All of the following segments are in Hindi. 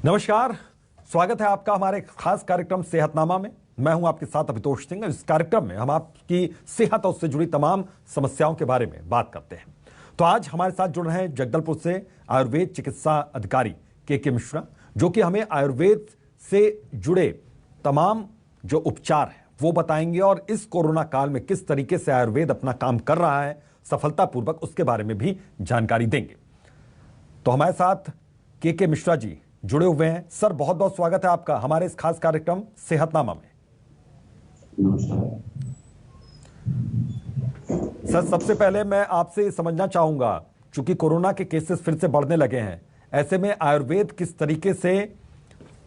नमस्कार, स्वागत है आपका हमारे खास कार्यक्रम सेहतनामा में। मैं हूं आपके साथ अभितोष सिंह। इस कार्यक्रम में हम आपकी सेहत और उससे जुड़ी तमाम समस्याओं के बारे में बात करते हैं। तो आज हमारे साथ जुड़ रहे हैं जगदलपुर से आयुर्वेद चिकित्सा अधिकारी के मिश्रा, जो कि हमें आयुर्वेद से जुड़े तमाम जो उपचार है वो बताएंगे और इस कोरोना काल में किस तरीके से आयुर्वेद अपना काम कर रहा है सफलतापूर्वक, उसके बारे में भी जानकारी देंगे। तो हमारे साथ के मिश्रा जी जुड़े हुए हैं। सर, बहुत बहुत स्वागत है आपका हमारे इस खास कार्यक्रम सेहतनामा में। सर, सबसे पहले मैं आपसे समझना चाहूंगा, चूंकि कोरोना के केसेस फिर से बढ़ने लगे हैं, ऐसे में आयुर्वेद किस तरीके से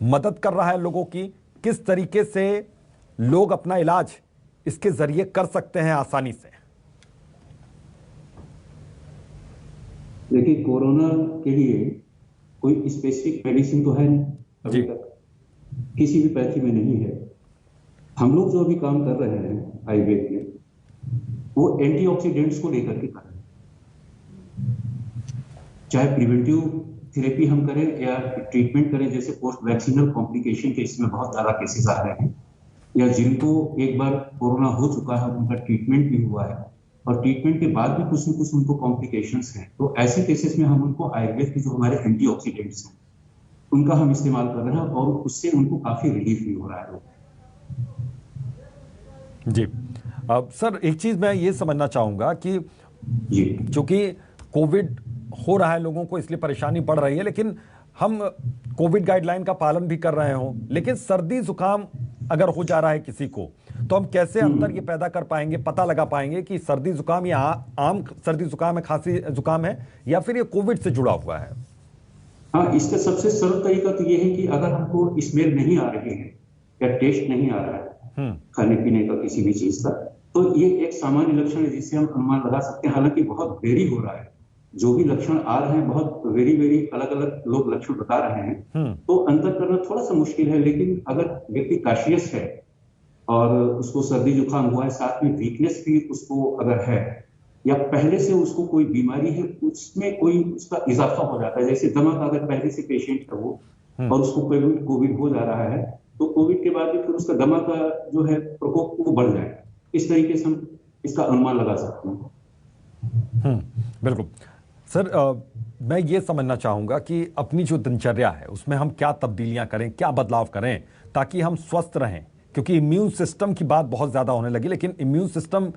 मदद कर रहा है लोगों की, किस तरीके से लोग अपना इलाज इसके जरिए कर सकते हैं आसानी से? देखिए, कोरोना के लिए कोई स्पेसिफिक मेडिसिन तो है नहीं, अभी तक किसी भी पैथी में नहीं है। हम लोग जो अभी काम कर रहे हैं आयुर्वेद में, वो एंटीऑक्सीडेंट्स को लेकर के कर रहे हैं। चाहे प्रिवेंटिव थेरेपी हम करें या ट्रीटमेंट करें, जैसे पोस्ट वैक्सीनल कॉम्प्लिकेशन के इसमें बहुत ज्यादा केसेस आ रहे हैं, या जिनको एक बार कोरोना हो चुका है उनका ट्रीटमेंट भी हुआ है और ट्रीटमेंट के बाद भी कुछ न कुछ उनको कॉम्प्लिकेशंस हैं, तो ऐसे केसेस में हम उनको आयुर्वेद के जो हमारे एंटीऑक्सीडेंट्स हैं उनका हम इस्तेमाल कर रहे हैं और उससे उनको काफी रिलीफ भी हो रहा है। जी सर, एक चीज मैं ये समझना चाहूंगा कि चूंकि कोविड हो रहा है लोगों को, इसलिए परेशानी बढ़ रही है, लेकिन हम कोविड गाइडलाइन का पालन भी कर रहे हो, लेकिन सर्दी जुकाम अगर हो जा रहा है किसी को, तो हम कैसे अंतर ये पैदा कर पाएंगे, पता लगा पाएंगे कि सर्दी जुकाम या आम सर्दी जुकाम है, खांसी जुकाम है, या फिर ये कोविड से जुड़ा हुआ है? हाँ, इसका सबसे सरल तरीका तो ये है कि अगर हमको स्मेल नहीं आ रही है या टेस्ट नहीं आ रहा है खाने पीने का किसी भी चीज का, तो ये एक सामान्य लक्षण है जिससे हम अनुमान लगा सकते हैं। हालांकि बहुत देरी हो रहा है, जो भी लक्षण आ रहे हैं बहुत वेरी अलग अलग लोग लक्षण बता रहे हैं, तो अंतर करना थोड़ा सा मुश्किल है। लेकिन अगर व्यक्ति कॉशियस है और उसको सर्दी जुकाम हुआ है, साथ में वीकनेस भी उसको अगर है, या पहले से उसको कोई बीमारी है उसमें कोई उसका इजाफा हो जाता है, जैसे दमा का अगर पहले से पेशेंट है वो और उसको कोविड हो जा रहा है, तो कोविड के बाद भी फिर उसका दमा का जो है प्रकोप वो बढ़ जाएगा। इस तरीके से हम इसका अनुमान लगा सकते हैं। बिल्कुल सर, मैं ये समझना चाहूंगा कि अपनी जो दिनचर्या है उसमें हम क्या तब्दीलियां करें, क्या बदलाव करें ताकि हम स्वस्थ रहें, क्योंकि इम्यून सिस्टम की बात बहुत ज्यादा होने लगी, लेकिन इम्यून सिस्टम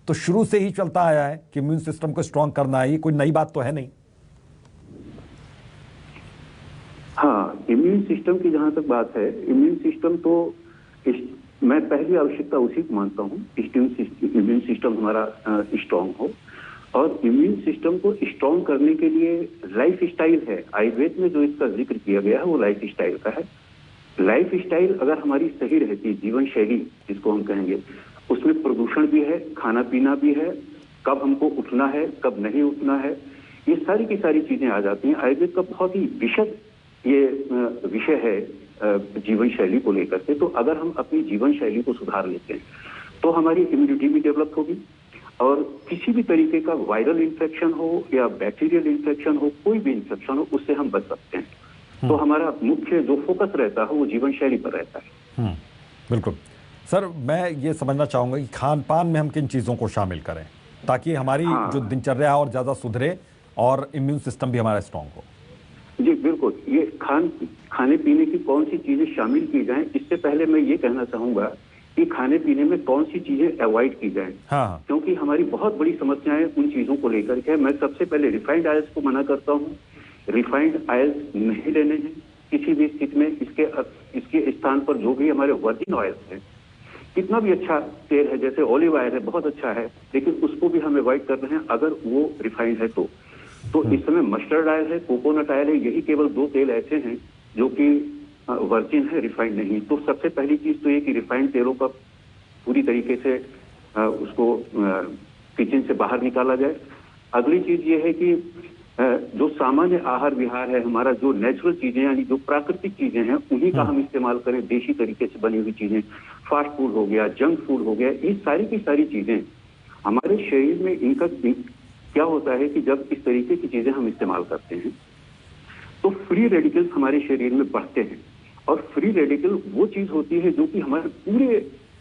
तो शुरू से ही चलता आया है कि इम्यून सिस्टम को स्ट्रांग करना है, ये कोई नई बात तो है नहीं। हाँ, इम्यून सिस्टम की जहां तक बात है, इम्यून सिस्टम तो मैं पहली आवश्यकता उसी को मानता हूँ, इम्यून सिस्टम हमारा स्ट्रांग हो। और इम्यून सिस्टम को स्ट्रांग करने के लिए लाइफ स्टाइल है, आयुर्वेद में जो इसका जिक्र किया गया है वो लाइफ स्टाइल का है। लाइफ स्टाइल अगर हमारी सही रहती, जीवन शैली जिसको हम कहेंगे, उसमें प्रदूषण भी है, खाना पीना भी है, कब हमको उठना है कब नहीं उठना है, ये सारी की सारी चीजें आ जाती हैं। आयुर्वेद का बहुत ही विशद ये विषय है जीवन शैली को लेकर के। तो अगर हम अपनी जीवन शैली को सुधार लेते हैं तो हमारी इम्यूनिटी भी डेवलप होगी और किसी भी तरीके का वायरल इन्फेक्शन हो या बैक्टीरियल इन्फेक्शन हो, कोई भी इन्फेक्शन हो, उससे हम बच सकते हैं। तो हमारा मुख्य जो फोकस रहता है वो जीवन शैली पर रहता है। बिल्कुल सर, मैं ये समझना चाहूंगा कि खान पान में हम किन चीजों को शामिल करें ताकि हमारी जो दिनचर्या और ज्यादा सुधरे और इम्यून सिस्टम भी हमारा स्ट्रांग हो। जी बिल्कुल, ये खाने पीने की कौन सी चीजें शामिल की जाएं, इससे पहले मैं ये कहना चाहूंगा कि खाने पीने में कौन सी चीजें अवॉइड की जाएं। हाँ। क्योंकि हमारी बहुत बड़ी समस्याएं उन चीजों को लेकर के। मैं सबसे पहले रिफाइंड ऑयल्स को मना करता हूँ। रिफाइंड ऑयल्स नहीं लेने हैं किसी भी स्थिति में। इसके स्थान पर जो भी हमारे वर्जिन ऑयल्स हैं, कितना भी अच्छा तेल है, जैसे ऑलिव ऑयल है, बहुत अच्छा है, लेकिन उसको भी हम अवॉइड कर रहे हैं अगर वो रिफाइंड है तो इस समय मस्टर्ड ऑयल है, कोकोनट ऑयल है, यही केवल दो तेल ऐसे हैं जो कि वर्जिन है, रिफाइंड नहीं। तो सबसे पहली चीज तो ये कि रिफाइंड तेलों का पूरी तरीके से उसको किचन से बाहर निकाला जाए। अगली चीज ये है कि जो सामान्य आहार विहार है हमारा, जो नेचुरल चीजें यानी जो प्राकृतिक चीजें हैं उन्हीं का हम इस्तेमाल करें, देशी तरीके से बनी हुई चीजें, फास्ट फूड हो गया, जंक फूड हो गया, ये सारी की सारी चीजें हमारे शरीर में इनका क्या होता है कि जब इस तरीके की चीजें हम इस्तेमाल करते हैं तो फ्री रेडिकल्स हमारे शरीर में बढ़ते हैं, और फ्री रेडिकल वो चीज होती है जो कि हमारे पूरे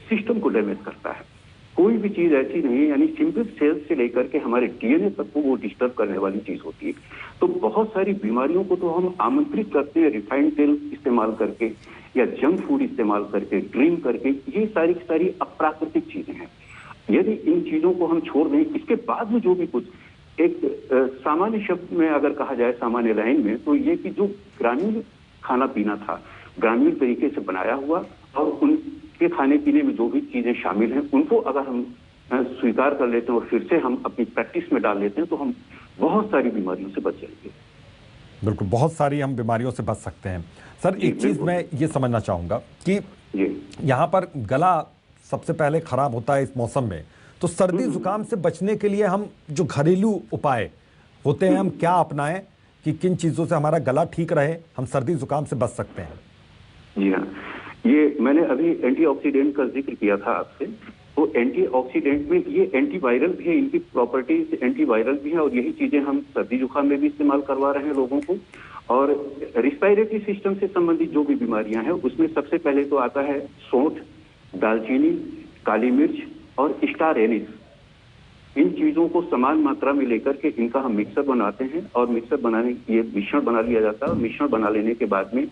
सिस्टम को डैमेज करता है। कोई भी चीज ऐसी नहीं है, यानी सिंपल सेल्स से लेकर के हमारे डीएनए तक को वो डिस्टर्ब करने वाली चीज होती है। तो बहुत सारी बीमारियों को तो हम आमंत्रित करते हैं रिफाइंड तेल इस्तेमाल करके या जंक फूड इस्तेमाल करके, ड्रिंक करके। ये सारी की सारी अप्राकृतिक चीजें हैं। यदि इन चीजों को हम छोड़ दें, इसके बाद में जो भी कुछ एक सामान्य शब्द में अगर कहा जाए, सामान्य लाइन में, तो ये कि जो ग्रामीण खाना पीना था, ग्रामीण तरीके से बनाया हुआ, और उनके खाने पीने में जो भी चीजें शामिल हैं उनको अगर हम स्वीकार कर लेते हैं और फिर से हम अपनी प्रैक्टिस में डाल लेते हैं, तो हम बहुत सारी बीमारियों से बच जाएंगे। बिल्कुल, बहुत सारी हम बीमारियों से बच सकते हैं। सर, एक चीज मैं ये समझना चाहूंगा कि यहाँ पर गला सबसे पहले खराब होता है इस मौसम में, तो सर्दी जुकाम से बचने के लिए हम जो घरेलू उपाय होते हैं हम क्या अपनाएं कि किन चीजों से हमारा गला ठीक रहे, हम सर्दी जुकाम से बच सकते हैं? जी हाँ, ये मैंने अभी एंटीऑक्सीडेंट का जिक्र किया था आपसे। तो एंटीऑक्सीडेंट में ये एंटीवायरल भी है, इनकी प्रॉपर्टीज एंटीवायरल भी है, और यही चीजें हम सर्दी जुकाम में भी इस्तेमाल करवा रहे हैं लोगों को। और रिस्पायरेटरी सिस्टम से संबंधित जो भी बीमारियां हैं उसमें सबसे पहले तो आता है सौंठ, दालचीनी, काली मिर्च और स्टार एनिस। इन चीजों को समान मात्रा में लेकर के इनका हम मिक्सर बनाते हैं, और मिक्सर बनाने ये मिश्रण बना लिया जाता है। और मिश्रण बना लेने के बाद में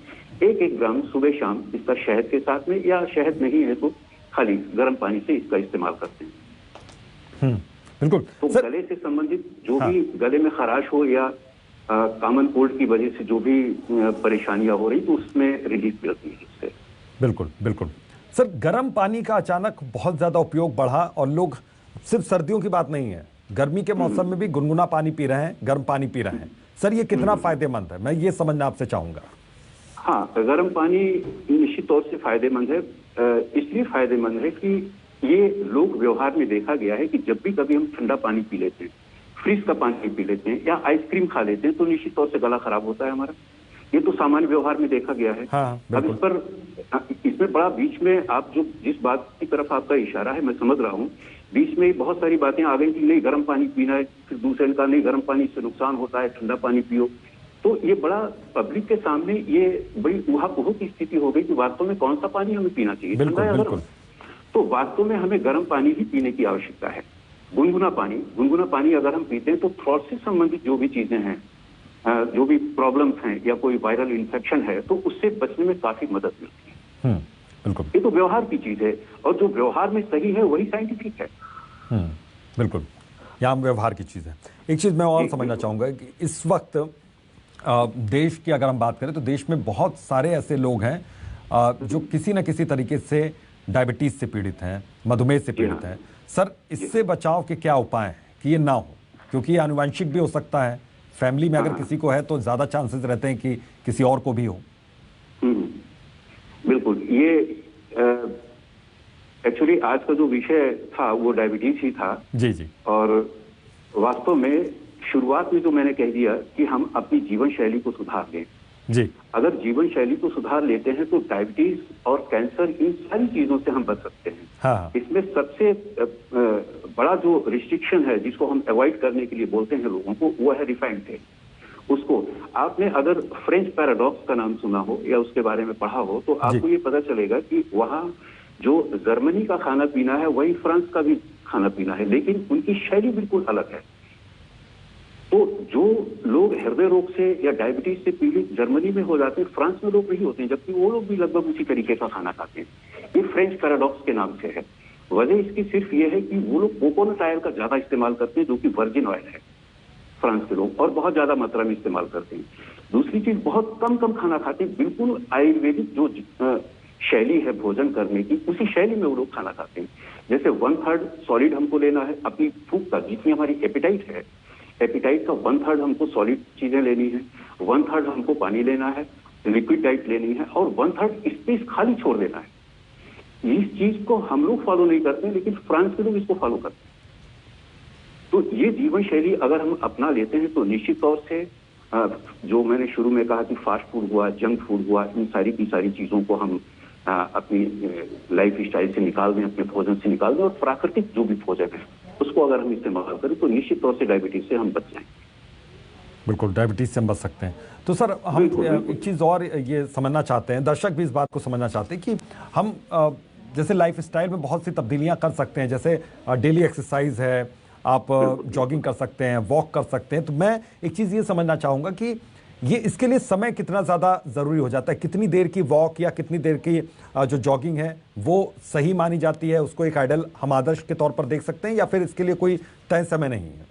1-1 ग्राम सुबह शाम इसका शहद के साथ में, या शहद नहीं है तो खाली गर्म पानी से इसका इस्तेमाल करते हैं। बिल्कुल। तो गले से संबंधित जो भी गले में खराश हो या कॉमन कोल्ड की वजह से जो भी परेशानियां हो रही, तो उसमें रिलीफ मिलती है इससे। बिल्कुल बिल्कुल। सर, गर्म पानी का अचानक बहुत ज्यादा उपयोग बढ़ा, और लोग, सिर्फ सर्दियों की बात नहीं है, गर्मी के मौसम में भी गुनगुना पानी पी रहे हैं, गर्म पानी पी रहे हैं। सर, ये कितना फायदेमंद है, मैं ये समझना आपसे चाहूंगा। हाँ, गर्म पानी निश्चित तौर से फायदेमंद है। इसलिए फायदेमंद है कि ये लोग व्यवहार में देखा गया है कि जब भी कभी हम ठंडा पानी पी लेते हैं, फ्रिज का पानी पी लेते हैं या आइसक्रीम खा लेते हैं, तो निश्चित तौर से गला खराब होता है हमारा। ये तो सामान्य व्यवहार में देखा गया है। हाँ, अब इसमें बड़ा बीच में आप जो जिस बात की तरफ आपका इशारा है मैं समझ रहा हूँ, बीच में बहुत सारी बातें आ गई कि नहीं गर्म पानी पीना है, फिर दूसरे ने कहा नहीं गर्म पानी से नुकसान होता है, ठंडा पानी पियो। तो ये बड़ा पब्लिक के सामने ये बड़ी ऊहापोह की स्थिति हो गई कि वास्तव में कौन सा पानी हमें पीना चाहिए, ठंडा या गर्म। तो वास्तव में हमें गर्म पानी ही पीने की आवश्यकता है। गुनगुना पानी अगर हम पीते हैं तो थ्रोट से संबंधित जो भी चीजें हैं, जो भी प्रॉब्लम्स हैं या कोई वायरल इन्फेक्शन है, तो उससे बचने में काफी मदद मिलती है। बिल्कुल, ये तो व्यवहार की चीज है, और जो व्यवहार में सही है वही साइंटिफिक है। बिल्कुल, यहाँ व्यवहार की चीज है। एक चीज मैं और समझना चाहूंगा कि इस वक्त देश की अगर हम बात करें तो देश में बहुत सारे ऐसे लोग हैं जो किसी न किसी तरीके से डायबिटीज से पीड़ित हैं, मधुमेह से पीड़ित हैं। सर, इससे बचाव के क्या उपाय हैं कि ये ना हो, क्योंकि ये आनुवंशिक भी हो सकता है, फैमिली में अगर किसी को है तो ज्यादा चांसेस रहते हैं कि किसी और को भी हो। बिल्कुल, ये एक्चुअली आज का जो विषय था वो डायबिटीज ही था। जी जी। और वास्तव में शुरुआत में जो मैंने कह दिया कि हम अपनी जीवन शैली को सुधार लें। जी, अगर जीवन शैली को सुधार लेते हैं तो डायबिटीज और कैंसर, इन सारी चीजों से हम बच सकते हैं। हाँ। इसमें सबसे बड़ा जो रिस्ट्रिक्शन है जिसको हम अवॉइड करने के लिए बोलते हैं लोगों को, वो है रिफाइंड तेल। उसको आपने अगर फ्रेंच पैराडॉक्स का नाम सुना हो या उसके बारे में पढ़ा हो, तो आपको ये पता चलेगा कि वहाँ जो जर्मनी का खाना पीना है वही फ्रांस का भी खाना पीना है, लेकिन उनकी शैली बिल्कुल अलग है। तो जो लोग हृदय रोग से या डायबिटीज से पीड़ित जर्मनी में हो जाते हैं, फ्रांस में लोग नहीं होते हैं, जबकि वो लोग भी लगभग उसी तरीके का खाना खाते हैं। ये फ्रेंच पैराडॉक्स के नाम से है। वजह इसकी सिर्फ ये है कि वो लोग कोकोनट ऑयल का ज्यादा इस्तेमाल करते हैं, जो कि वर्जिन ऑयल है, फ्रांस के लोग, और बहुत ज्यादा मात्रा में इस्तेमाल करते हैं। दूसरी चीज, बहुत कम खाना खाते हैं, बिल्कुल आयुर्वेदिक जो शैली है भोजन करने की, उसी शैली में वो लोग खाना खाते हैं। जैसे 1/3 सॉलिड हमको लेना है, अपनी भूख का जितनी हमारी एपिटाइट है, एपिटाइट का 1/3 हमको सॉलिड चीजें लेनी है, 1/3 हमको पानी लेना है, लिक्विड डाइट लेनी है, और 1/3 स्पेस खाली छोड़ देना है। इस चीज को हम लोग फॉलो नहीं करते हैं, लेकिन फ्रांस के लोग इसको फॉलो करते हैं। तो ये जीवन शैली अगर हम अपना लेते हैं तो निश्चित तौर से जो मैंने शुरू में कहा कि फास्ट फूड हुआ, जंक फूड हुआ, इन सारी की सारी चीजों को हम अपनी लाइफ स्टाइल से निकाल दें, अपने भोजन से निकाल दें, और प्राकृतिक जो भी भोजन है उसको अगर हम इस्तेमाल करें तो निश्चित तौर से डायबिटीज से हम बच जाएंगे। बिल्कुल, डायबिटीज से हम बच सकते हैं। तो सर हम एक चीज़ और ये समझना चाहते हैं, दर्शक भी इस बात को समझना चाहते हैं कि हम जैसे लाइफ स्टाइल में बहुत सी तब्दीलियां कर सकते हैं, जैसे डेली एक्सरसाइज है, आप जॉगिंग कर सकते हैं, वॉक कर सकते हैं। तो मैं एक चीज़ ये समझना चाहूँगा कि ये इसके लिए समय कितना ज़्यादा ज़रूरी हो जाता है, कितनी देर की वॉक या कितनी देर की जो जॉगिंग है वो सही मानी जाती है, उसको एक आइडल हम आदर्श के तौर पर देख सकते हैं, या फिर इसके लिए कोई तय समय नहीं है?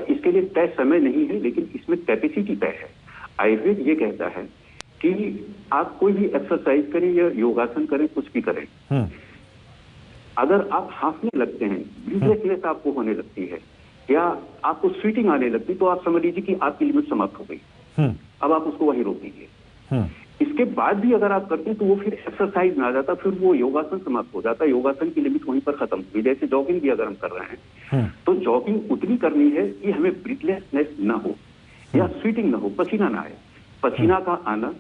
इसके लिए तय समय नहीं है, लेकिन इसमें कैपेसिटी तय है। आयुर्वेद ये कहता है कि आप कोई भी एक्सरसाइज करें या योगासन करें, कुछ भी करें, अगर आप हांफने लगते हैं, ब्रीथलेसनेस आपको होने लगती है या आपको स्वीटिंग आने लगती, तो आप समझ लीजिए कि आपकी लिमिट समाप्त हो गई। अब आप उसको वहीं रोक दीजिए। इसके बाद भी अगर आप करते हैं तो वो फिर एक्सरसाइज में आ जाता, फिर वो योगासन समाप्त हो जाता, योगासन की लिमिट वहीं पर खत्म हुई। जैसे जॉगिंग भी अगर हम कर रहे हैं तो जॉगिंग उतनी करनी है कि हमें ब्रीथलेसनेस ना हो या स्वीटिंग ना हो, पसीना ना आए। पसीना का आना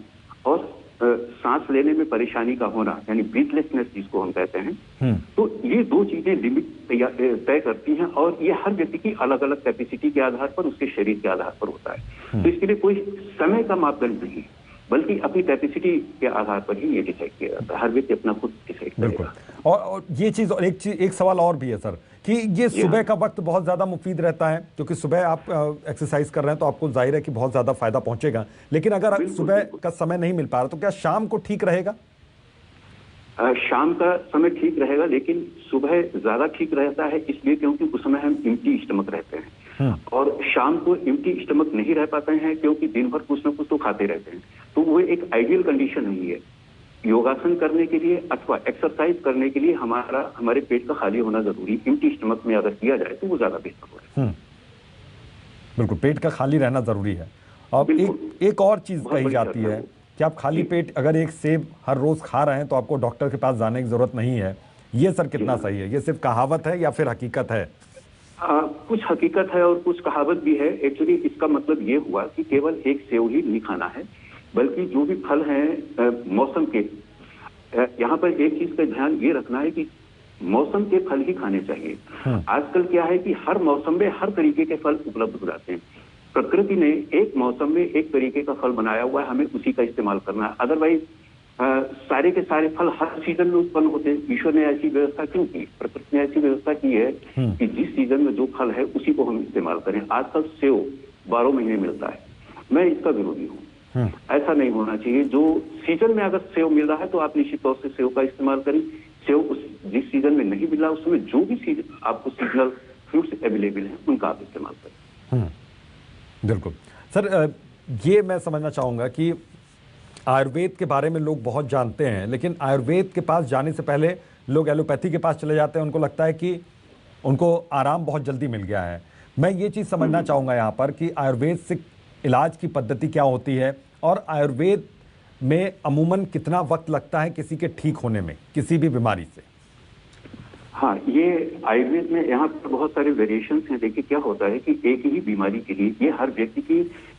और सांस लेने में परेशानी का होना, यानी ब्रीथलेसनेस जिसको हम कहते हैं, तो ये दो चीजें लिमिट तय करती हैं, और ये हर व्यक्ति की अलग अलग कैपेसिटी के आधार पर, उसके शरीर के आधार पर होता है। तो इसके लिए कोई समय का मापदंड नहीं, बल्कि अपनी कैपेसिटी के आधार पर ही ये डिसाइड किया जाता है। हर व्यक्ति अपना खुद डिसाइड करेगा। और ये चीज, और एक सवाल और भी है सर कि ये सुबह का वक्त बहुत ज्यादा मुफीद रहता है, क्योंकि सुबह आप एक्सरसाइज कर रहे हैं तो आपको जाहिर है कि बहुत ज्यादा फायदा पहुंचेगा, लेकिन अगर सुबह का समय नहीं मिल पा रहा तो क्या शाम को ठीक रहेगा? शाम का समय ठीक रहेगा, लेकिन सुबह ज्यादा ठीक रहता है, इसलिए क्योंकि उस समय हम एम्प्टी स्टमक रहते हैं, और शाम को एम्प्टी स्टमक नहीं रह पाते हैं क्योंकि दिन भर कुछ ना कुछ तो खाते रहते हैं। तो वो एक आइडियल कंडीशन नहीं है योगासन करने के लिए अथवा एक्सरसाइज करने के लिए। हमारे पेट का खाली होना जरूरी, एम्प्टी स्टमक में अगर किया जाए तो वो ज्यादा बेहतर होगा। बिल्कुल, पेट का खाली रहना जरूरी है। अब एक और चीज कही जाती है कि आप खाली पेट अगर एक सेब हर रोज खा रहे हैं तो आपको डॉक्टर के पास जाने की जरूरत नहीं है। ये सर कितना सही है? ये सिर्फ कहावत है या फिर हकीकत है? कुछ हकीकत है और कुछ कहावत भी है। एक्चुअली इसका मतलब ये हुआ कि केवल एक सेव ही नहीं खाना है, बल्कि जो भी फल हैं मौसम के, यहाँ पर एक चीज का ध्यान ये रखना है कि मौसम के फल ही खाने चाहिए। आजकल क्या है कि हर मौसम में हर तरीके के फल उपलब्ध हो जाते हैं। प्रकृति ने एक मौसम में एक तरीके का फल बनाया हुआ है, हमें उसी का इस्तेमाल करना है। अदरवाइज सारे के सारे फल हर सीजन में उत्पन्न होते हैं। ईश्वर ने ऐसी व्यवस्था क्यों की? प्रकृति ने ऐसी व्यवस्था की है कि जिस सीजन में जो फल है उसी को हम इस्तेमाल करें। आजकल सेव 12 महीने मिलता है, मैं इसका विरोधी हूँ। ऐसा नहीं होना चाहिए। जो सीजन में अगर सेव मिल रहा है तो आप निश्चित तौर से सेव का इस्तेमाल करें। सेव जिस सीजन में नहीं मिला उसमें जो भी सीजन आपको सीजनल फ्रूट्स अवेलेबल हैं उनका आप इस्तेमाल करें। बिल्कुल सर, ये मैं समझना चाहूँगा कि आयुर्वेद के बारे में लोग बहुत जानते हैं, लेकिन आयुर्वेद के पास जाने से पहले लोग एलोपैथी के पास चले जाते हैं। उनको लगता है कि उनको आराम बहुत जल्दी मिल गया है। मैं ये चीज़ समझना चाहूँगा यहाँ पर कि आयुर्वेद से इलाज की पद्धति क्या होती है, और आयुर्वेद में अमूमन कितना वक्त लगता है किसी के ठीक होने में, किसी भी बीमारी से? हाँ, ये आयुर्वेद में यहाँ पर बहुत सारे वेरिएशंस हैं। देखिए क्या होता है कि एक ही बीमारी के लिए ये हर व्यक्ति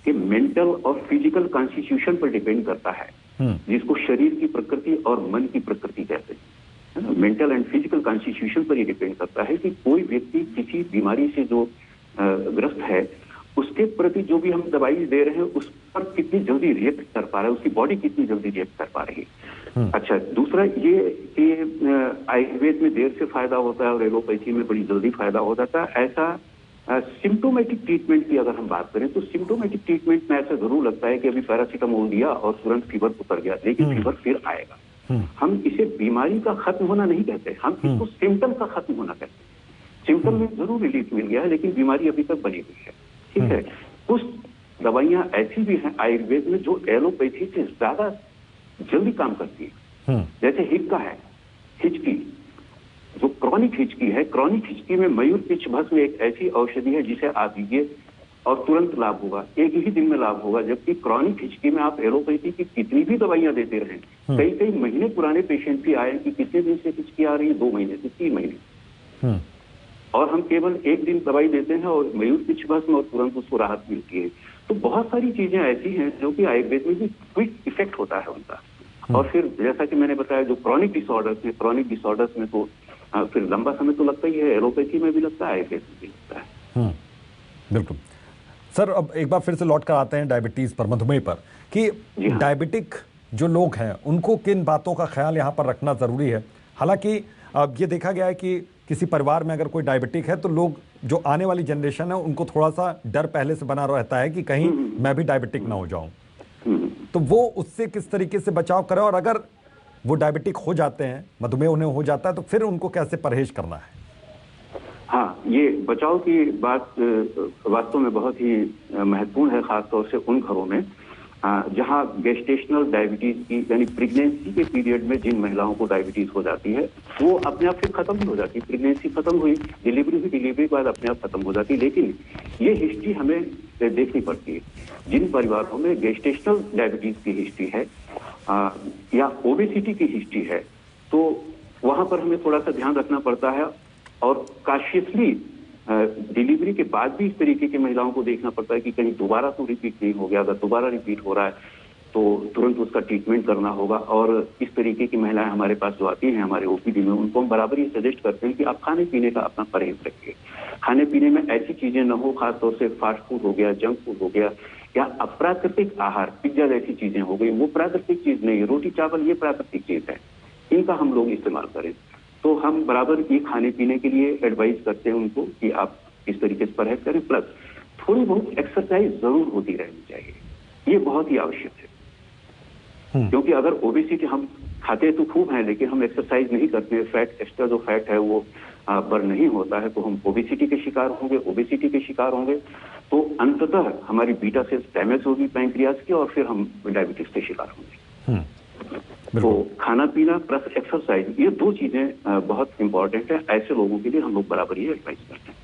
के मेंटल और फिजिकल कॉन्स्टिट्यूशन पर डिपेंड करता है, जिसको शरीर की प्रकृति और मन की प्रकृति कहते हैं। मेंटल एंड फिजिकल कॉन्स्टिट्यूशन पर ये डिपेंड करता है कि कोई व्यक्ति किसी बीमारी से जो ग्रस्त है उसके प्रति जो भी हम दवाई दे रहे हैं उस पर कितनी जल्दी रिएक्ट कर पा रहा है, उसकी बॉडी कितनी जल्दी रिएक्ट कर पा रही है। अच्छा, दूसरा ये कि आयुर्वेद में देर से फायदा होता है और एलोपैथी में बड़ी जल्दी फायदा हो जाता है। ऐसा सिम्टोमेटिक ट्रीटमेंट की अगर हम बात करें तो सिम्टोमेटिक ट्रीटमेंट में ऐसा जरूर लगता है कि अभी पैरासीटामोल दिया और तुरंत फीवर उतर गया, लेकिन फीवर फिर आएगा। हम इसे बीमारी का खत्म होना नहीं कहते, हम इसको सिम्टम का खत्म होना कहते हैं। सिम्टम में जरूर रिलीफ मिल गया है लेकिन बीमारी अभी तक बनी हुई है। ठीक है, कुछ दवाइयां ऐसी भी हैं आयुर्वेद में जो एलोपैथी से ज्यादा जल्दी काम करती है। जैसे हिक्का है, हिचकी, जो क्रॉनिक हिचकी है, क्रॉनिक हिचकी में मयूर पिच भस्म एक ऐसी औषधि है जिसे आप लीजिए और तुरंत लाभ होगा, एक ही दिन में लाभ होगा। जबकि क्रॉनिक हिचकी में आप एलोपैथी की कितनी भी दवाइयां देते रहें, कई कई महीने पुराने पेशेंट भी आए कि कितने दिन से हिचकी आ रही है, 2 महीने से 3 महीने, और हम केवल एक दिन दवाई देते हैं और मयूर पिच भस्म और तुरंत उसको राहत मिलती है। तो बहुत सारी चीजें ऐसी हैं जो कि आयुर्वेद में भी क्विक इफेक्ट होता है उनका। और फिर जैसा कि मैंने बताया जो क्रॉनिक डिसऑर्डर्स हैं, क्रॉनिक डिसऑर्डर्स में तो फिर लंबा समय तो लगता ही है, एलोपैथी में भी लगता है, आयुर्वेद में भी लगता है। बिल्कुल सर अब एक बार फिर से लौट कर आते हैं डायबिटीज पर, मधुमेह पर, कि डायबिटिक जो लोग हैं उनको किन बातों का ख्याल यहाँ पर रखना जरूरी है। हालांकि अब ये देखा गया है कि किसी परिवार में अगर कोई डायबिटिक है तो लोग, जो आने वाली जनरेशन है, उनको थोड़ा सा डर पहले से बना रहता है कि कहीं मैं भी डायबिटिक ना हो जाऊं, तो वो उससे किस तरीके से बचाव करें, और अगर वो डायबिटिक हो जाते हैं, मधुमेह उन्हें हो जाता है, तो फिर उनको कैसे परहेज करना है? हाँ, ये बचाव की बात वास्तव में बहुत ही महत्वपूर्ण है, खासतौर से उन घरों में जहाँ गेस्टेशनल डायबिटीज की, यानी प्रेगनेंसी के पीरियड में जिन महिलाओं को डायबिटीज हो जाती है वो अपने आप फिर खत्म भी हो जाती है। प्रेगनेंसी खत्म हुई, डिलीवरी हुई, डिलीवरी के बाद अपने आप खत्म हो जाती है। लेकिन ये हिस्ट्री हमें देखनी पड़ती है। जिन परिवारों में गेस्टेशनल डायबिटीज की हिस्ट्री है या ओबेसिटी की हिस्ट्री है, तो वहां पर हमें थोड़ा सा ध्यान रखना पड़ता है, और कॉशियसली डिलीवरी के बाद भी इस तरीके की महिलाओं को देखना पड़ता है कि कहीं दोबारा तो रिपीट नहीं हो गया। अगर दोबारा रिपीट हो रहा है तो तुरंत उसका ट्रीटमेंट करना होगा। और इस तरीके की महिलाएं हमारे पास जो आती हैं हमारे ओपीडी में, उनको हम बराबर ही सजेस्ट करते हैं कि आप खाने पीने का अपना परहेज रखिए। खाने पीने में ऐसी चीजें न हो, खासतौर से फास्ट फूड हो गया, जंक फूड हो गया, या अप्राकृतिक आहार, पिज्जा जैसी चीजें हो गई, वो प्राकृतिक चीज नहीं है। रोटी चावल ये प्राकृतिक चीज है, इनका हम लोग इस्तेमाल करें। तो हम बराबर ये खाने पीने के लिए एडवाइस करते हैं उनको कि आप इस तरीके से परहेज करें। प्लस थोड़ी बहुत एक्सरसाइज जरूर होती रहनी चाहिए, ये बहुत ही आवश्यक है। क्योंकि अगर ओबेसिटी, हम खाते तो खूब हैं लेकिन हम एक्सरसाइज नहीं करते, फैट, एक्स्ट्रा जो फैट है वो बर्न नहीं होता है, तो हम ओबेसिटी के शिकार होंगे। ओबेसिटी के शिकार होंगे तो अंततः हमारी बीटा सेल्स डैमेज होगी पैंक्रियाज की, और फिर हम डायबिटीज के शिकार होंगे। तो खाना पीना प्लस एक्सरसाइज, ये दो चीजें बहुत इंपॉर्टेंट है। ऐसे लोगों के लिए हम लोग बराबर ये एडवाइस करते हैं।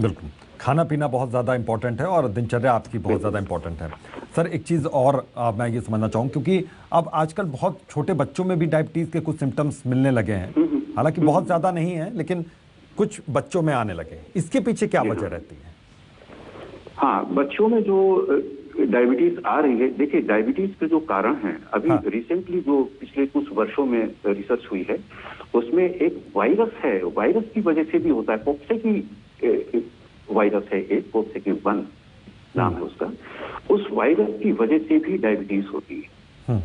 बिल्कुल, खाना पीना बहुत ज़्यादा इंपॉर्टेंट है और दिनचर्या आपकी बहुत ज़्यादा इंपॉर्टेंट है। सर एक चीज़ और मैं ये समझना चाहूँ, क्योंकि अब आजकल बहुत छोटे बच्चों में भी डायबिटीज़ के कुछ सिम्टम्स मिलने लगे हैं, हालांकि बहुत ज़्यादा नहीं है लेकिन कुछ बच्चों में आने लगे, इसके पीछे क्या वजह रहती है? हाँ, बच्चों में जो डायबिटीज आ रही है, देखिए डायबिटीज के जो कारण हैं, अभी रिसेंटली जो पिछले कुछ वर्षों में रिसर्च हुई है उसमें एक वायरस है, वायरस की वजह से भी होता है। कोक्सेकी वायरस है, एक कोक्सेकी 1 नाम है उसका, उस वायरस की वजह से भी डायबिटीज होती है।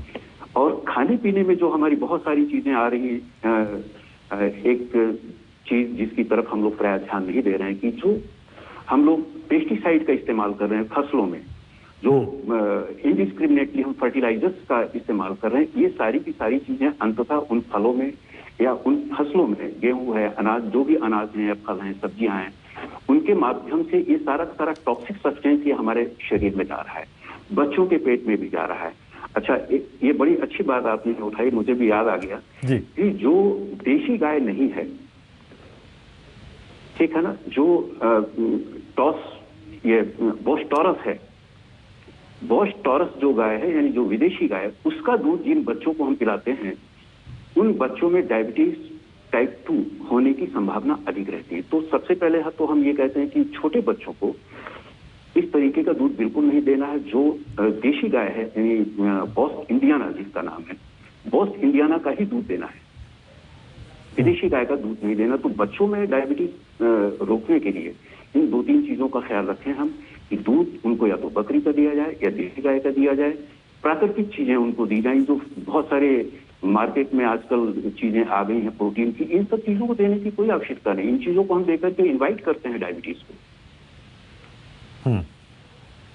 और खाने पीने में जो हमारी बहुत सारी चीजें आ रही हैं, एक चीज जिसकी तरफ हम लोग प्राय ध्यान नहीं दे रहे हैं कि जो हम लोग पेस्टिसाइड का इस्तेमाल कर रहे हैं फसलों में, जो इनडिस्क्रिमिनेटली हम फर्टिलाइजर्स का इस्तेमाल कर रहे हैं, ये सारी की सारी चीजें अंततः उन फलों में या उन फसलों में, गेहूं है, अनाज, जो भी अनाज हैं या फल हैं, सब्जियां हैं, उनके माध्यम से ये सारा टॉक्सिक सब्सटेंस ये हमारे शरीर में जा रहा है, बच्चों के पेट में भी जा रहा है। अच्छा, ये बड़ी अच्छी बात आपने उठाई, मुझे भी याद आ गया कि जो देशी गाय नहीं है, ठीक है ना, जो ये बोस टॉरस है, बोस टॉरस जो गाय है, यानी जो विदेशी गाय है, उसका दूध जिन बच्चों को हम पिलाते हैं उन बच्चों में डायबिटीज टाइप 2 होने की संभावना अधिक रहती है। तो सबसे पहले तो हम ये कहते हैं कि छोटे बच्चों को इस तरीके का दूध बिल्कुल नहीं देना है। जो देशी गाय है, यानी बोस इंडियाना जिसका नाम है, बोस इंडियाना का ही दूध देना है, विदेशी गाय का दूध नहीं देना। तो बच्चों में डायबिटीज रोकने के लिए इन 2-3 चीजों का ख्याल रखें हम, कि दूध उनको या तो बकरी का दिया जाए या देसी गाय का दिया जाए, प्राकृतिक चीजें उनको दी जाए। जो बहुत सारे मार्केट में आजकल चीजें आ गई हैं प्रोटीन की, इन सब चीजों को देने की कोई आवश्यकता नहीं। इन चीजों को हम देकर के इन्वाइट करते हैं डायबिटीज को।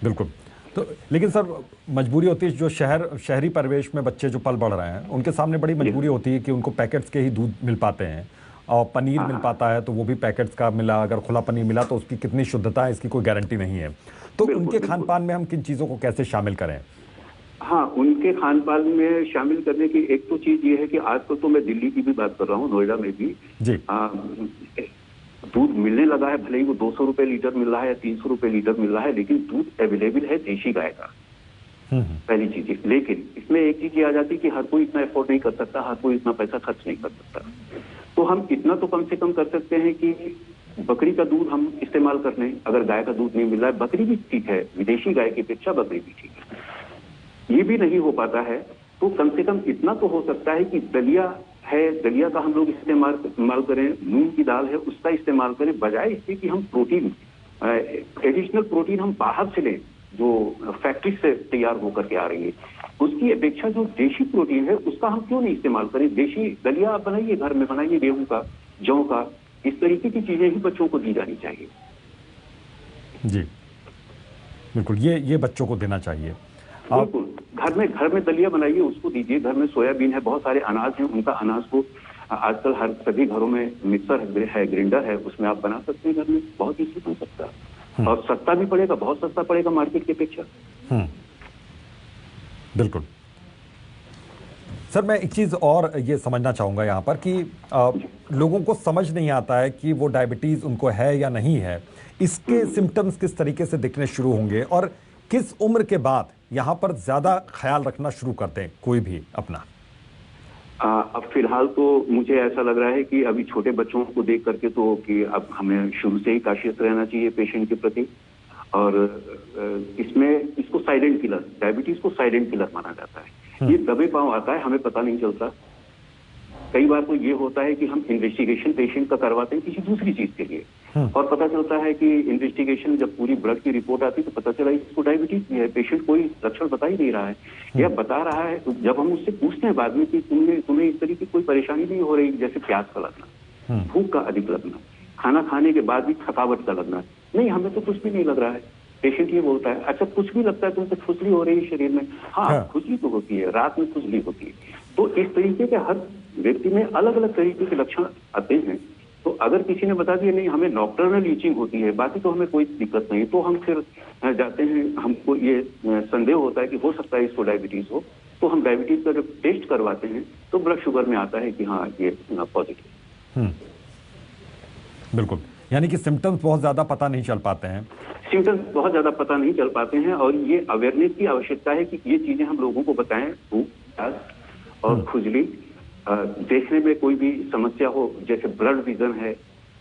बिल्कुल। तो लेकिन सर मजबूरी होती है, जो शहरी परिवेश में बच्चे जो पल बढ़ रहे हैं उनके सामने बड़ी मजबूरी होती है कि उनको पैकेट्स के ही दूध मिल पाते हैं, और पनीर मिल पाता है तो वो भी पैकेट्स का मिला। अगर खुला पनीर मिला तो उसकी कितनी शुद्धता है इसकी कोई गारंटी नहीं है। तो उनके खान पान में हम किन चीज़ों को कैसे शामिल करें? हाँ, उनके खान पान में शामिल करने की एक तो चीज ये है कि आजकल तो मैं दिल्ली की भी बात कर रहा हूँ, नोएडा में भी दूध मिलने लगा है। भले ही वो 200 रुपए लीटर मिल रहा है या 300 रुपए लीटर मिल रहा है, लेकिन दूध अवेलेबल है देशी गाय का, पहली चीज। लेकिन इसमें एक चीज आ जाती है कि हर कोई इतना अफोर्ड नहीं कर सकता, हर कोई इतना पैसा खर्च नहीं कर सकता। तो हम इतना तो कम से कम कर सकते हैं कि बकरी का दूध हम इस्तेमाल कर लें। अगर गाय का दूध नहीं मिल रहा है, बकरी भी ठीक है, विदेशी गाय की अपेक्षा बकरी भी ठीक है। ये भी नहीं हो पाता है तो कम से कम इतना तो हो सकता है कि दलिया है, दलिया का हम लोग इस्तेमाल करें, मूंग की दाल है उसका इस्तेमाल करें, बजाय इसके कि हम प्रोटीन एडिशनल प्रोटीन हम बाहर से लें जो फैक्ट्री से तैयार होकर के आ रही है, उसकी अपेक्षा जो देशी प्रोटीन है उसका हम क्यों नहीं इस्तेमाल करें? देशी दलिया आप बनाइए, घर में बनाइए, गेहूं का, जौ का, इस तरीके की चीजें ही बच्चों को दी जानी चाहिए। जी बिल्कुल, ये बच्चों को देना चाहिए। बिल्कुल, घर में दलिया बनाइए, उसको दीजिए। घर में सोयाबीन है, बहुत सारे अनाज हैं, उनका अनाज को आजकल हर सभी घरों में मिक्सर है, ग्राइंडर है, उसमें आप बना सकते हैं घर में, बहुत ईजी बन सकता है और सस्ता भी पड़ेगा, बहुत सस्ता पड़ेगा मार्केट की अपेक्षा। बिल्कुल सर, मैं एक चीज और ये समझना चाहूंगा यहाँ पर कि लोगों को समझ नहीं आता है कि वो डायबिटीज उनको है या नहीं है, इसके सिम्टम्स किस तरीके से दिखने शुरू होंगे और किस उम्र के बाद यहाँ पर ज्यादा ख्याल रखना शुरू करते हैं कोई भी अपना? अब फिलहाल तो मुझे ऐसा लग रहा है कि अभी छोटे बच्चों को देख करके तो कि अब हमें शुरू से ही काशियत रहना चाहिए पेशेंट के प्रति। और इसमें इसको साइलेंट किलर, डायबिटीज को साइलेंट किलर माना जाता है। ये दबे पांव आता है, हमें पता नहीं चलता। कई बार तो ये होता है कि हम इन्वेस्टिगेशन पेशेंट का करवाते हैं किसी दूसरी चीज के लिए, और पता चलता है कि इन्वेस्टिगेशन जब पूरी ब्लड की रिपोर्ट आती है तो पता चला इसको डायबिटीज भी है। पेशेंट कोई लक्षण बता ही नहीं रहा है, या बता रहा है तो जब हम उससे पूछते हैं बाद में कि तुम्हें इस तरीके की कोई परेशानी नहीं हो रही, जैसे प्यास का लगना, भूख का अधिक लगना, खाना खाने के बाद भी थकावट का लगना, नहीं हमें तो कुछ भी नहीं लग रहा है। पेशेंट ये बोलता है, अच्छा कुछ भी लगता है तुमसे, खुजली हो रही है शरीर में? हाँ, खुजली तो होती है, रात में खुजली होती है। तो इस तरीके के हर व्यक्ति में अलग अलग तरीके के लक्षण आते हैं। तो अगर किसी ने बता दिया नहीं हमें नॉक्टर्नल ईचिंग होती है, बाकी तो हमें कोई दिक्कत नहीं, तो हम फिर जाते हैं, हमको ये संदेह होता है कि हो सकता है इसको डायबिटीज हो, तो हम डायबिटीज का जब टेस्ट करवाते हैं तो ब्लड शुगर में आता है कि हाँ ये पॉजिटिव। बिल्कुल, यानी कि सिम्टम्स बहुत ज्यादा पता नहीं चल पाते हैं, सिम्टम्स बहुत ज्यादा पता नहीं चल पाते हैं, और ये अवेयरनेस की आवश्यकता है कि ये चीजें हम लोगों को बताएं। भूख, प्यास और खुजली, देखने में कोई भी समस्या हो जैसे ब्लड विजन है,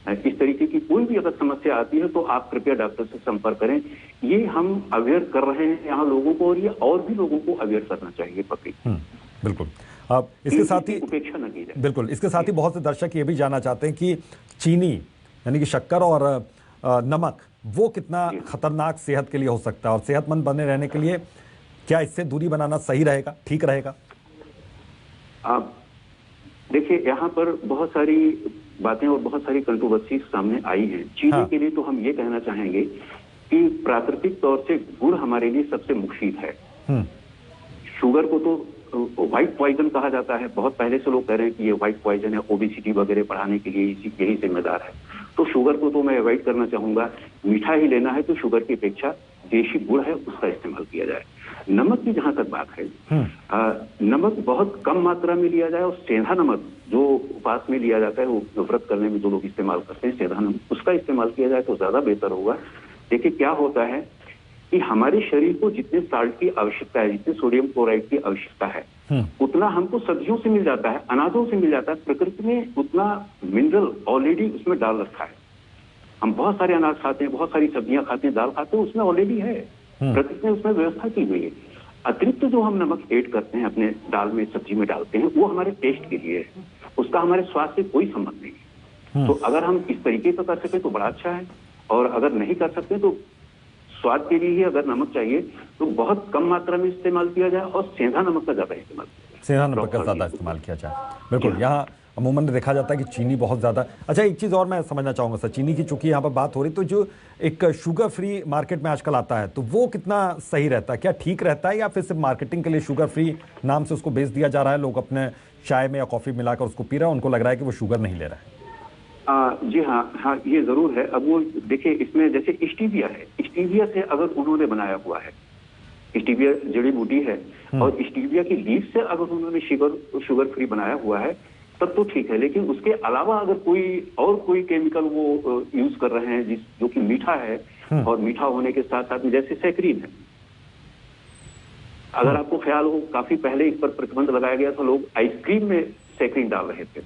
इस तरीके की कोई भी अगर समस्या आती है तो आप कृपया डॉक्टर से संपर्क करें। ये हम अवेयर कर रहे हैं यहाँ लोगों को, और ये और भी लोगों को अवेयर करना चाहिए पब्लिक। बिल्कुल। अब इसके साथ ही उपेक्षा न की जाए। बिल्कुल, इसके साथ ही बहुत से दर्शक ये भी जानना चाहते हैं कि चीनी यानी कि शक्कर और नमक वो कितना खतरनाक सेहत के लिए हो सकता है, और सेहतमंद बने रहने के लिए क्या इससे दूरी बनाना सही रहेगा, ठीक रहेगा? आप देखिए, यहाँ पर बहुत सारी बातें और बहुत सारी कंट्रोवर्सी सामने आई हैं। चीनी के लिए तो हम ये कहना चाहेंगे कि प्राकृतिक तौर से गुड़ हमारे लिए सबसे मुफीद है। शुगर को तो व्हाइट पॉइजन कहा जाता है, बहुत पहले से लोग कह रहे हैं कि ये व्हाइट पॉइजन है, ओबेसिटी वगैरह बढ़ाने के लिए यही जिम्मेदार है। तो शुगर को तो मैं अवॉइड करना चाहूंगा। मीठा ही लेना है तो शुगर की अपेक्षा देशी गुड़ है उसका इस्तेमाल किया जाए। नमक की जहां तक बात है, नमक बहुत कम मात्रा में लिया जाए, और सेंधा नमक जो उपवास में लिया जाता है, वो व्रत करने में जो लोग इस्तेमाल करते हैं सेंधा नमक, उसका इस्तेमाल किया जाए तो ज्यादा बेहतर होगा। देखिए क्या होता है कि हमारे शरीर को जितने साल्ट की आवश्यकता है, जितने सोडियम क्लोराइड की आवश्यकता है, उतना हमको सब्जियों से मिल जाता है, अनाजों से मिल जाता है। प्रकृति ने उतना मिनरल ऑलरेडी उसमें डाल रखा है। हम बहुत सारे अनाज खाते हैं, बहुत सारी सब्जियां खाते हैं, दाल खाते हैं, उसमें ऑलरेडी है, प्रकृति ने उसमें व्यवस्था की हुई है। अतिरिक्त जो हम नमक ऐड करते हैं अपने दाल में, सब्जी में डालते हैं, वो हमारे टेस्ट के लिए है, उसका हमारे स्वास्थ्य से कोई संबंध नहीं है। तो अगर हम इस तरीके से कर सके तो बड़ा अच्छा है, और अगर नहीं कर सकते तो स्वाद के लिए ही अगर नमक चाहिए तो बहुत कम मात्रा में इस्तेमाल किया जाए, और सेंधा नमक का ज्यादा इस्तेमाल किया जाए, सेंधा नमक का ज्यादा इस्तेमाल किया जाए। बिल्कुल, यहाँ अमूमन देखा जाता है कि चीनी बहुत ज़्यादा। अच्छा, एक चीज़ और मैं समझना चाहूँगा सर, चीनी की चूंकि यहाँ पर बात हो रही, तो जो एक शुगर फ्री मार्केट में आजकल आता है, तो वो कितना सही रहता है, क्या ठीक रहता है, या फिर सिर्फ मार्केटिंग के लिए शुगर फ्री नाम से उसको बेच दिया जा रहा है, लोग अपने चाय में या कॉफ़ी मिलाकर उसको पी रहे हैं, उनको लग रहा है कि वो शुगर नहीं ले रहा है? जी हाँ, ये जरूर है। अब वो देखिए, इसमें जैसे स्टीविया है, स्टीविया से अगर उन्होंने बनाया हुआ है, स्टीविया जड़ी बूटी है, और स्टीविया की लीफ से अगर उन्होंने शुगर फ्री बनाया हुआ है तब तो ठीक है। लेकिन उसके अलावा अगर कोई केमिकल वो यूज कर रहे हैं जो कि मीठा है, और मीठा होने के साथ साथ में जैसे सैक्रीन है, अगर आपको ख्याल हो काफी पहले इस पर प्रतिबंध लगाया गया था, लोग आइसक्रीम में सैक्रीन डाल रहे थे।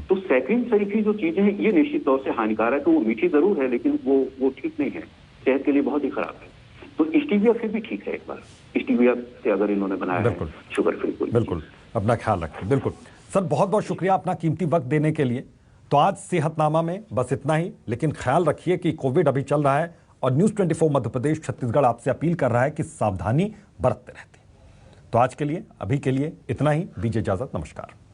तो सैक्रीन सरीफी जो चीजें हैं ये निश्चित तौर से हानिकारक है। वो मीठी जरूर है लेकिन वो ठीक नहीं है, सेहत के लिए बहुत ही खराब है। तो स्टीविया फिर भी ठीक है, एक बार स्टीविया से अगर इन्होंने बनाया है शुगर फ्री को। बिल्कुल, अपना ख्याल रखें। बिल्कुल सर, बहुत बहुत शुक्रिया अपना कीमती वक्त देने के लिए। तो आज सेहतनामा में बस इतना ही, लेकिन ख्याल रखिए कि कोविड अभी चल रहा है और न्यूज 24 मध्य प्रदेश छत्तीसगढ़ आपसे अपील कर रहा है कि सावधानी बरतते रहते। तो आज के लिए, अभी के लिए इतना ही। दीजिए इजाजत। नमस्कार।